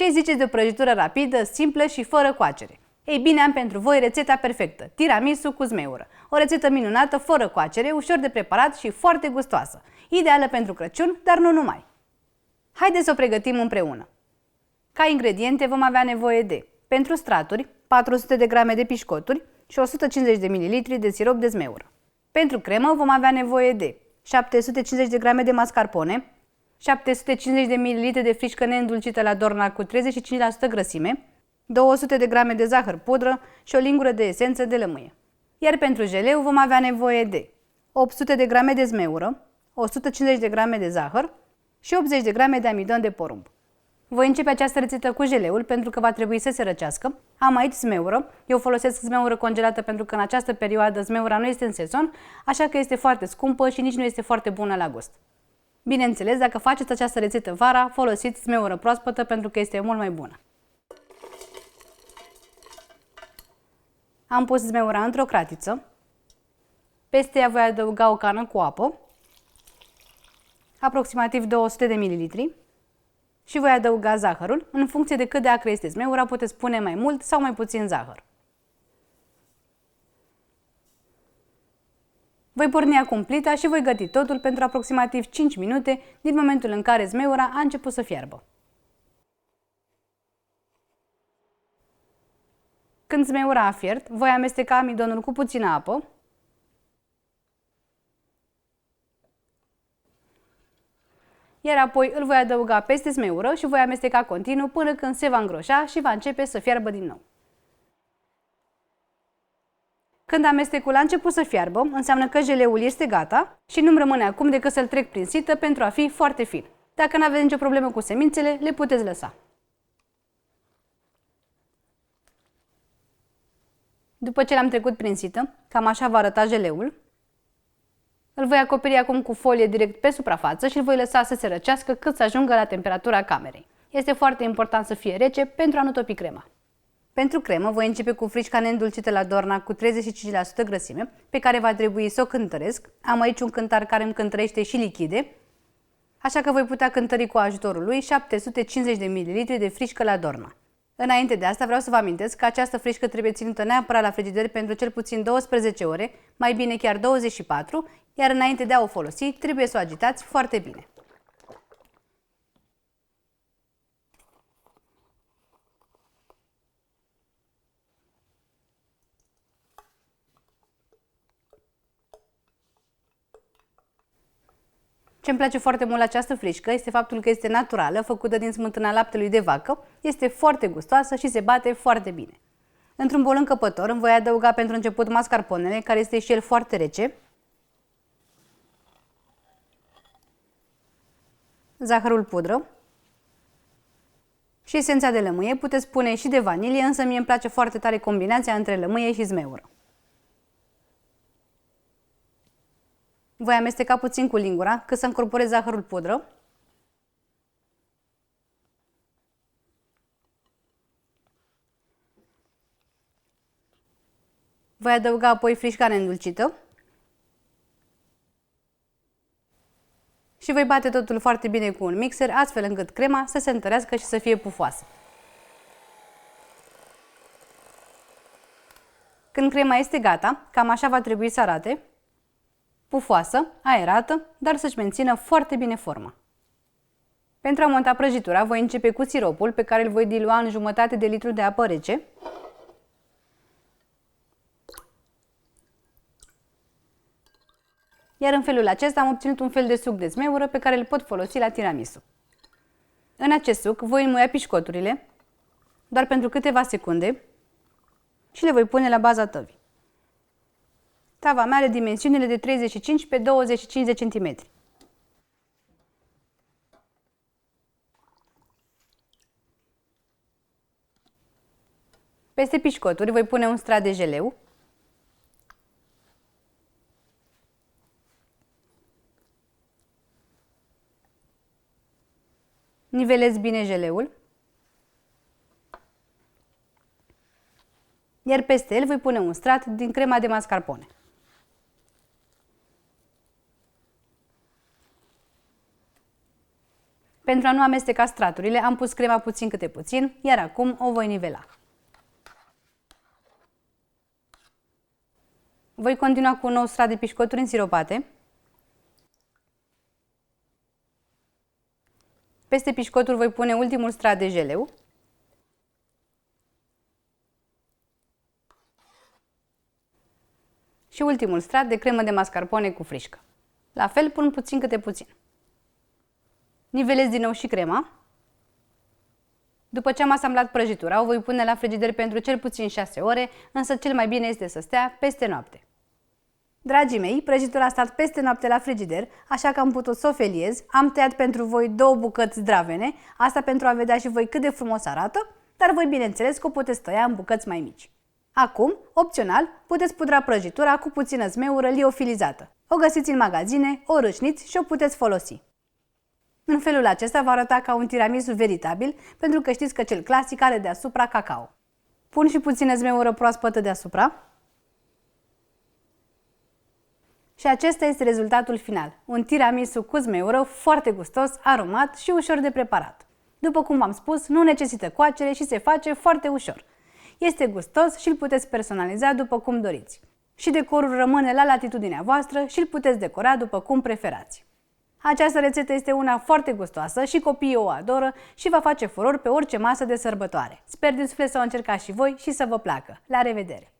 Ce ziceți de o prăjitură rapidă, simplă și fără coacere? Ei bine, am pentru voi rețeta perfectă, tiramisu cu zmeură. O rețetă minunată, fără coacere, ușor de preparat și foarte gustoasă. Ideală pentru Crăciun, dar nu numai. Haideți să o pregătim împreună. Ca ingrediente vom avea nevoie de: pentru straturi, 400 de grame de pișcoturi și 150 de ml de sirop de zmeură. Pentru cremă vom avea nevoie de 750 de grame de mascarpone, 750 de ml de frișcă neîndulcită la Dorna cu 35% grăsime, 200 de grame de zahăr pudră și o lingură de esență de lămâie. Iar pentru jeleu vom avea nevoie de 800 de grame de zmeură, 150 de grame de zahăr și 80 de grame de amidon de porumb. Voi începe această rețetă cu jeleul pentru că va trebui să se răcească. Am aici zmeură. Eu folosesc zmeură congelată pentru că în această perioadă zmeura nu este în sezon, așa că este foarte scumpă și nici nu este foarte bună la gust. Bineînțeles, dacă faceți această rețetă vara, folosiți zmeură proaspătă pentru că este mult mai bună. Am pus zmeura într-o cratiță. Peste ea voi adăuga o cană cu apă, aproximativ 200 de ml, și voi adăuga zahărul. În funcție de cât de acră este zmeura, puteți pune mai mult sau mai puțin zahăr. Voi porni acum plita și voi găti totul pentru aproximativ 5 minute din momentul în care zmeura a început să fiarbă. Când zmeura a fiert, voi amesteca amidonul cu puțină apă iar apoi îl voi adăuga peste zmeură și voi amesteca continuu până când se va îngroșa și va începe să fiarbă din nou. Când amestecul a început să fiarbă, înseamnă că jeleul este gata și nu-mi rămâne acum decât să-l trec prin sită pentru a fi foarte fin. Dacă nu aveți nicio problemă cu semințele, le puteți lăsa. După ce l-am trecut prin sită, cam așa va arăta jeleul. Îl voi acoperi acum cu folie direct pe suprafață și îl voi lăsa să se răcească cât să ajungă la temperatura camerei. Este foarte important să fie rece pentru a nu topi crema. Pentru cremă voi începe cu frișca neîndulcită la Dorna cu 35% grăsime, pe care va trebui să o cântăresc. Am aici un cântar care îmi cântărește și lichide, așa că voi putea cântări cu ajutorul lui 750 de ml de frișcă la Dorna. Înainte de asta vreau să vă amintesc că această frișcă trebuie ținută neapărat la frigider pentru cel puțin 12 ore, mai bine chiar 24, iar înainte de a o folosi trebuie să o agitați foarte bine. Ce îmi place foarte mult la această frișcă este faptul că este naturală, făcută din smântâna laptelui de vacă, este foarte gustoasă și se bate foarte bine. Într-un bol încăpător îmi voi adăuga pentru început mascarponele, care este și el foarte rece, zahărul pudră și esența de lămâie. Puteți pune și de vanilie, însă mie îmi place foarte tare combinația între lămâie și zmeură. Voi amesteca puțin cu lingura, cât să încorporez zahărul pudră. Voi adăuga apoi frișca neîndulcită. Și voi bate totul foarte bine cu un mixer, astfel încât crema să se întărească și să fie pufoasă. Când crema este gata, cam așa va trebui să arate. Pufoasă, aerată, dar să-și mențină foarte bine forma. Pentru a monta prăjitura, voi începe cu siropul, pe care îl voi dilua în jumătate de litru de apă rece. Iar în felul acesta am obținut un fel de suc de zmeură pe care îl pot folosi la tiramisu. În acest suc voi înmuia pișcoturile, doar pentru câteva secunde, și le voi pune la baza tăvii. Tava mea are dimensiunile de 35 pe 25 de cm. Peste pișcoturi voi pune un strat de jeleu. Nivelez bine jeleul. Iar peste el voi pune un strat din crema de mascarpone. Pentru a nu amesteca straturile, am pus crema puțin câte puțin, iar acum o voi nivela. Voi continua cu un nou strat de pișcoturi însiropate. Peste pișcoturi voi pune ultimul strat de jeleu. Și ultimul strat de cremă de mascarpone cu frișcă. La fel pun puțin câte puțin. Nivelez din nou și crema. După ce am asamblat prăjitura, o voi pune la frigider pentru cel puțin 6 ore, însă cel mai bine este să stea peste noapte. Dragii mei, prăjitura a stat peste noapte la frigider, așa că am putut să o feliez. Am tăiat pentru voi 2 bucăți dravene, asta pentru a vedea și voi cât de frumos arată, dar voi bineînțeles că o puteți tăia în bucăți mai mici. Acum, opțional, puteți pudra prăjitura cu puțină zmeură liofilizată. O găsiți în magazine, o râșniți și o puteți folosi. În felul acesta va arăta ca un tiramisu veritabil, pentru că știți că cel clasic are deasupra cacao. Pun și puțină zmeură proaspătă deasupra. Și acesta este rezultatul final. Un tiramisu cu zmeură foarte gustos, aromat și ușor de preparat. După cum v-am spus, nu necesită coacere și se face foarte ușor. Este gustos și îl puteți personaliza după cum doriți. Și decorul rămâne la latitudinea voastră și îl puteți decora după cum preferați. Această rețetă este una foarte gustoasă și copiii o adoră și va face furor pe orice masă de sărbătoare. Sper din suflet să o încercați și voi și să vă placă. La revedere!